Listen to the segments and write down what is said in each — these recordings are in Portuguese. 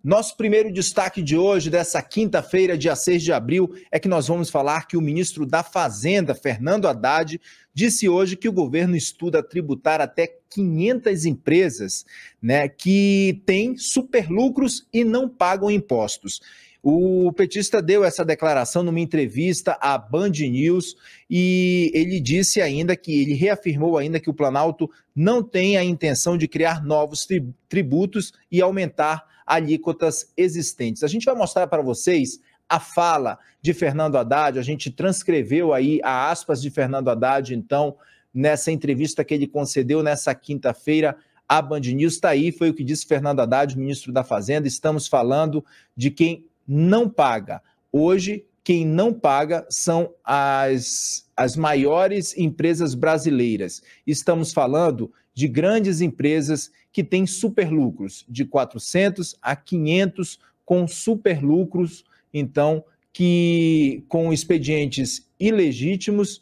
Nosso primeiro destaque de hoje, dessa quinta-feira, dia 6 de abril, é que nós vamos falar que o ministro da Fazenda, Fernando Haddad, disse hoje que o governo estuda tributar até 500 empresas, né, que têm superlucros e não pagam impostos. O petista deu essa declaração numa entrevista à Band News e ele disse ainda que, ele reafirmou ainda que o Planalto não tem a intenção de criar novos tributos e aumentar alíquotas existentes. A gente vai mostrar para vocês a fala de Fernando Haddad, a gente transcreveu aí a aspas de Fernando Haddad, então, nessa entrevista que ele concedeu nessa quinta-feira à Band News. Está aí, foi o que disse Fernando Haddad, ministro da Fazenda. Estamos falando de quem não paga. Hoje, quem não paga são as maiores empresas brasileiras. Estamos falando de grandes empresas que têm superlucros, de 400 a 500 com superlucros, então, que com expedientes ilegítimos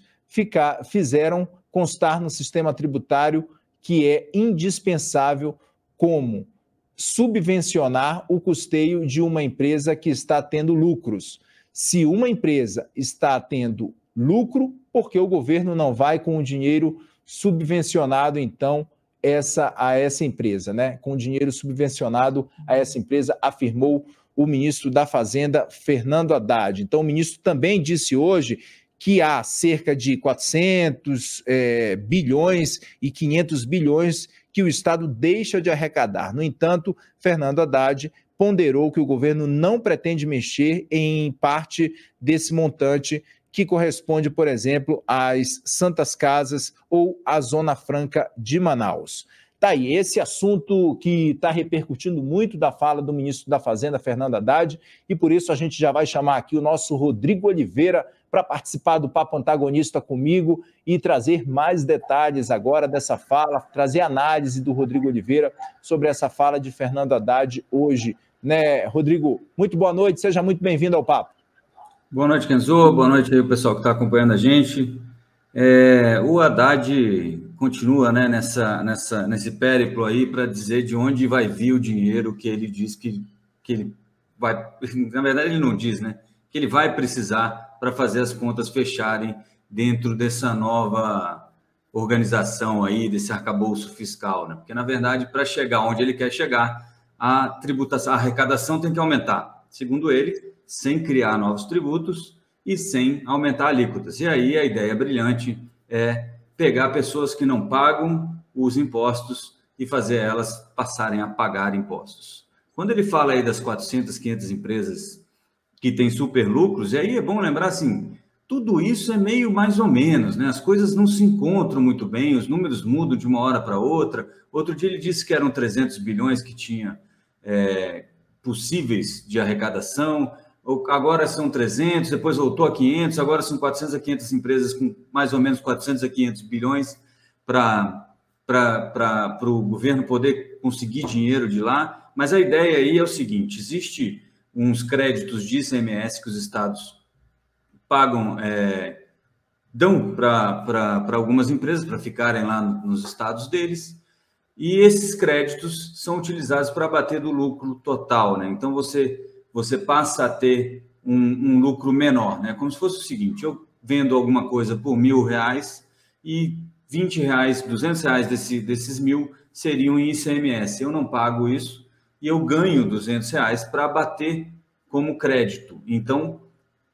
fizeram constar no sistema tributário que é indispensável como subvencionar o custeio de uma empresa que está tendo lucros. Se uma empresa está tendo lucro, por que o governo não vai com o dinheiro subvencionado, então, a essa empresa, né? Com o dinheiro subvencionado a essa empresa, afirmou o ministro da Fazenda, Fernando Haddad. Então, o ministro também disse hoje que há cerca de 400 bilhões e 500 bilhões que o Estado deixa de arrecadar. No entanto, Fernando Haddad ponderou que o governo não pretende mexer em parte desse montante que corresponde, por exemplo, às Santas Casas ou à Zona Franca de Manaus. Tá aí, esse assunto que está repercutindo muito da fala do ministro da Fazenda, Fernando Haddad, e por isso a gente já vai chamar aqui o nosso Rodrigo Oliveira para participar do Papo Antagonista comigo e trazer mais detalhes agora dessa fala, trazer análise do Rodrigo Oliveira sobre essa fala de Fernando Haddad hoje. Né, Rodrigo? Muito boa noite, seja muito bem-vindo ao Papo. Boa noite, Kenzo, boa noite aí o pessoal que está acompanhando a gente. O Haddad continua, né, nesse périplo aí para dizer de onde vai vir o dinheiro que ele diz que ele vai... Na verdade, ele não diz, né? Que ele vai precisar para fazer as contas fecharem dentro dessa nova organização aí, desse arcabouço fiscal, né? Porque, na verdade, para chegar onde ele quer chegar, a tributação, a arrecadação tem que aumentar, segundo ele, sem criar novos tributos e sem aumentar alíquotas. E aí a ideia brilhante é pegar pessoas que não pagam os impostos e fazer elas passarem a pagar impostos. Quando ele fala aí das 400, 500 empresas que têm superlucros, e aí é bom lembrar assim, tudo isso é meio mais ou menos, né? As coisas não se encontram muito bem, os números mudam de uma hora para outra. Outro dia ele disse que eram 300 bilhões que tinha possíveis de arrecadação, agora são 300, depois voltou a 500, agora são 400 a 500 empresas com mais ou menos 400 a 500 bilhões para o governo poder conseguir dinheiro de lá. Mas a ideia aí é o seguinte, existe uns créditos de ICMS que os estados pagam, dão para algumas empresas para ficarem lá nos estados deles, e esses créditos são utilizados para abater do lucro total, né? Então você passa a ter um lucro menor, né? Como se fosse o seguinte, eu vendo alguma coisa por R$1.000 e R$20, R$200 desses 1.000 seriam em ICMS. Eu não pago isso e eu ganho R$200 para abater como crédito. Então,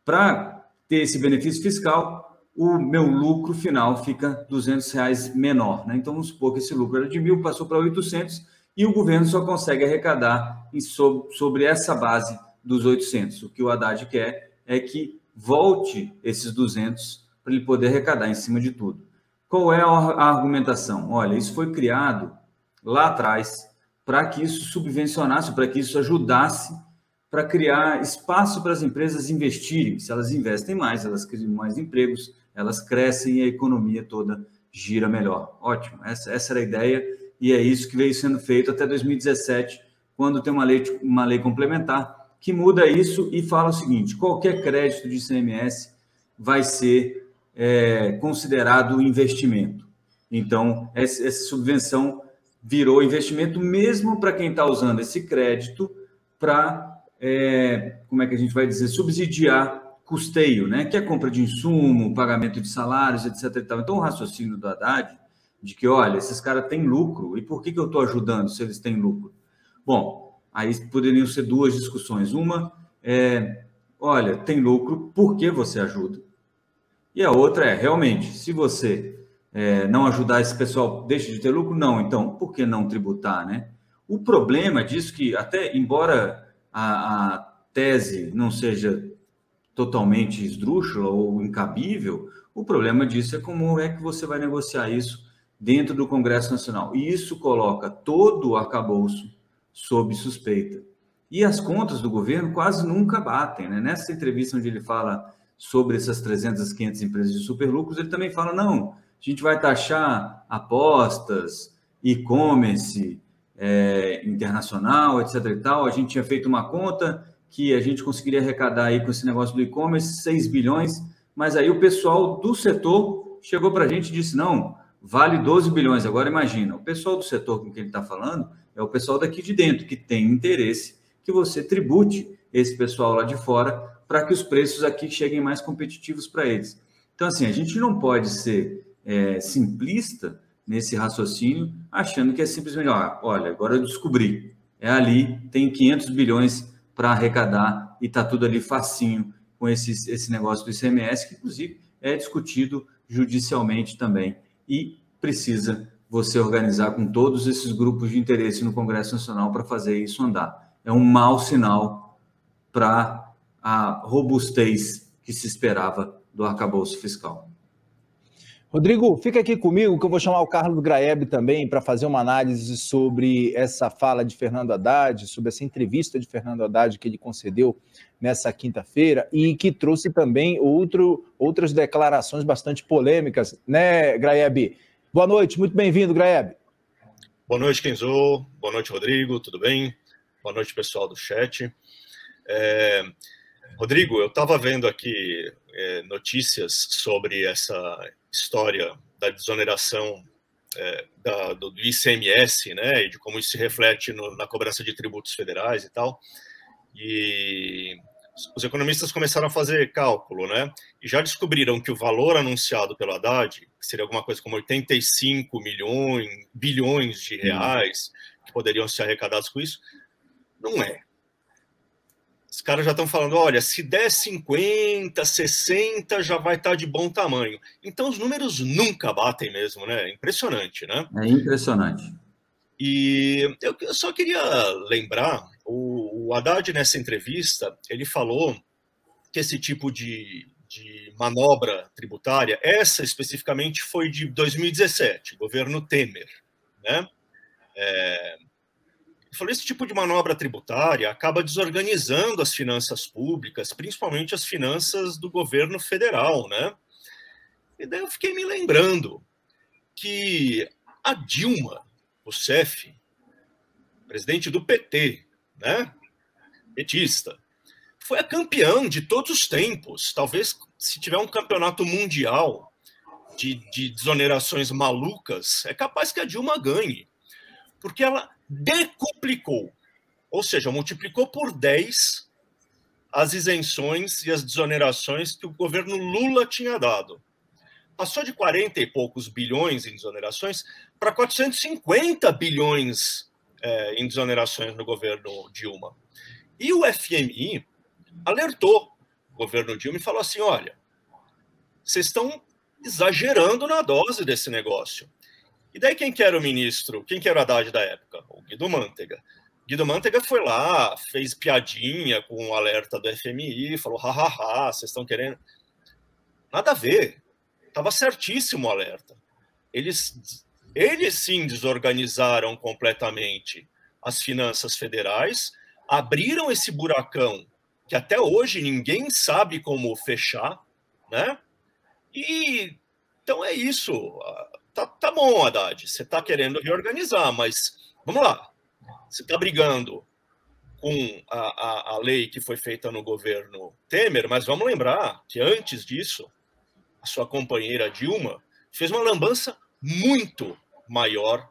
para ter esse benefício fiscal, o meu lucro final fica R$200 menor, né? Então, vamos supor que esse lucro era de 1.000, passou para 800 e o governo só consegue arrecadar sobre essa base dos 800. O que o Haddad quer é que volte esses 200 para ele poder arrecadar em cima de tudo. Qual é a argumentação? Olha, isso foi criado lá atrás para que isso subvencionasse, para que isso ajudasse para criar espaço para as empresas investirem. Se elas investem mais, elas criam mais empregos, elas crescem e a economia toda gira melhor. Ótimo, essa era a ideia e é isso que veio sendo feito até 2017, quando tem uma lei complementar que muda isso e fala o seguinte, qualquer crédito de ICMS vai ser considerado investimento. Então, essa subvenção virou investimento mesmo para quem está usando esse crédito para, como é que a gente vai dizer, subsidiar custeio, né? Que é compra de insumo, pagamento de salários, etc. E tal. Então, o raciocínio do Haddad de que, olha, esses caras têm lucro, e por que eu estou ajudando se eles têm lucro? Bom, aí poderiam ser duas discussões. Uma é, olha, tem lucro, por que você ajuda? E a outra é, realmente, se você não ajudar esse pessoal, deixa de ter lucro? Não, então, por que não tributar, né? O problema disso que, até embora a tese não seja totalmente esdrúxula ou incabível, o problema disso é como é que você vai negociar isso dentro do Congresso Nacional. E isso coloca todo o arcabouço sob suspeita. E as contas do governo quase nunca batem, né? Nessa entrevista onde ele fala sobre essas 300, 500 empresas de superlucros, ele também fala, não, a gente vai taxar apostas, e-commerce, internacional, etc. e tal. A gente tinha feito uma conta que a gente conseguiria arrecadar aí com esse negócio do e-commerce 6 bilhões, mas aí o pessoal do setor chegou para a gente e disse, não, vale 12 bilhões. Agora imagina, o pessoal do setor com quem ele está falando é o pessoal daqui de dentro, que tem interesse que você tribute esse pessoal lá de fora para que os preços aqui cheguem mais competitivos para eles. Então, assim, a gente não pode ser simplista nesse raciocínio, achando que é simplesmente, olha, agora eu descobri, é ali, tem 500 bilhões para arrecadar e está tudo ali facinho com esse negócio do ICMS, que inclusive é discutido judicialmente também. E precisa você organizar com todos esses grupos de interesse no Congresso Nacional para fazer isso andar. É um mau sinal para a robustez que se esperava do arcabouço fiscal. Rodrigo, fica aqui comigo que eu vou chamar o Carlos Graeb também para fazer uma análise sobre essa fala de Fernando Haddad, sobre essa entrevista de Fernando Haddad que ele concedeu nessa quinta-feira e que trouxe também outras declarações bastante polêmicas, né, Graeb? Boa noite, muito bem-vindo, Graeb. Boa noite, Kenzo. Boa noite, Rodrigo, tudo bem? Boa noite, pessoal do chat. Rodrigo, eu estava vendo aqui notícias sobre essa história da desoneração do ICMS, né, e de como isso se reflete na cobrança de tributos federais e tal. E os economistas começaram a fazer cálculo, né, e já descobriram que o valor anunciado pelo Haddad, que seria alguma coisa como 85 bilhões de reais, que poderiam ser arrecadados com isso, não é. Os caras já estão falando, olha, se der 50, 60, já vai estar de bom tamanho. Então, os números nunca batem mesmo, né? Impressionante, né? É impressionante. E eu só queria lembrar, o Haddad, nessa entrevista, ele falou que esse tipo de manobra tributária, essa especificamente foi de 2017, governo Temer, né? Falei, esse tipo de manobra tributária acaba desorganizando as finanças públicas, principalmente as finanças do governo federal, né? E daí eu fiquei me lembrando que a Dilma Rousseff, presidente do PT, né? Petista, foi a campeã de todos os tempos. Talvez, se tiver um campeonato mundial de desonerações malucas, é capaz que a Dilma ganhe. Porque ela decuplicou, ou seja, multiplicou por 10 as isenções e as desonerações que o governo Lula tinha dado. Passou de 40 e poucos bilhões em desonerações para 450 bilhões em desonerações no governo Dilma. E o FMI alertou o governo Dilma e falou assim, olha, vocês estão exagerando na dose desse negócio. E daí quem que era o ministro? Quem que era o Haddad da época? O Guido Mantega. Guido Mantega foi lá, fez piadinha com o alerta do FMI, falou, hahaha, vocês estão querendo... Nada a ver. Estava certíssimo o alerta. Eles sim desorganizaram completamente as finanças federais, abriram esse buracão que até hoje ninguém sabe como fechar, né? E então é isso. Tá bom, Haddad, você está querendo reorganizar, mas vamos lá. Você está brigando com a lei que foi feita no governo Temer, mas vamos lembrar que antes disso, a sua companheira Dilma fez uma lambança muito maior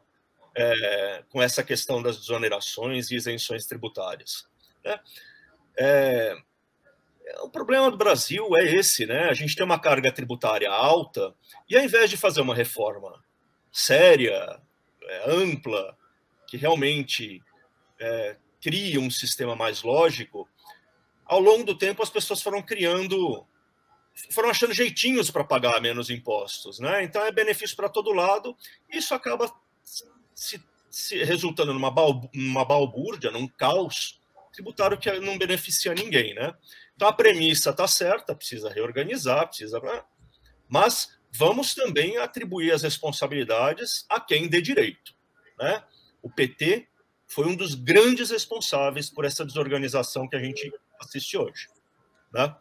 com essa questão das desonerações e isenções tributárias. né? O problema do Brasil é esse, né? A gente tem uma carga tributária alta e, ao invés de fazer uma reforma séria, ampla, que realmente cria um sistema mais lógico, ao longo do tempo as pessoas foram achando jeitinhos para pagar menos impostos, né? Então é benefício para todo lado. Isso acaba se resultando numa balbúrdia, num caos tributário que não beneficia ninguém, né? Então a premissa está certa, precisa reorganizar, mas vamos também atribuir as responsabilidades a quem dê direito, né? O PT foi um dos grandes responsáveis por essa desorganização que a gente assiste hoje, né?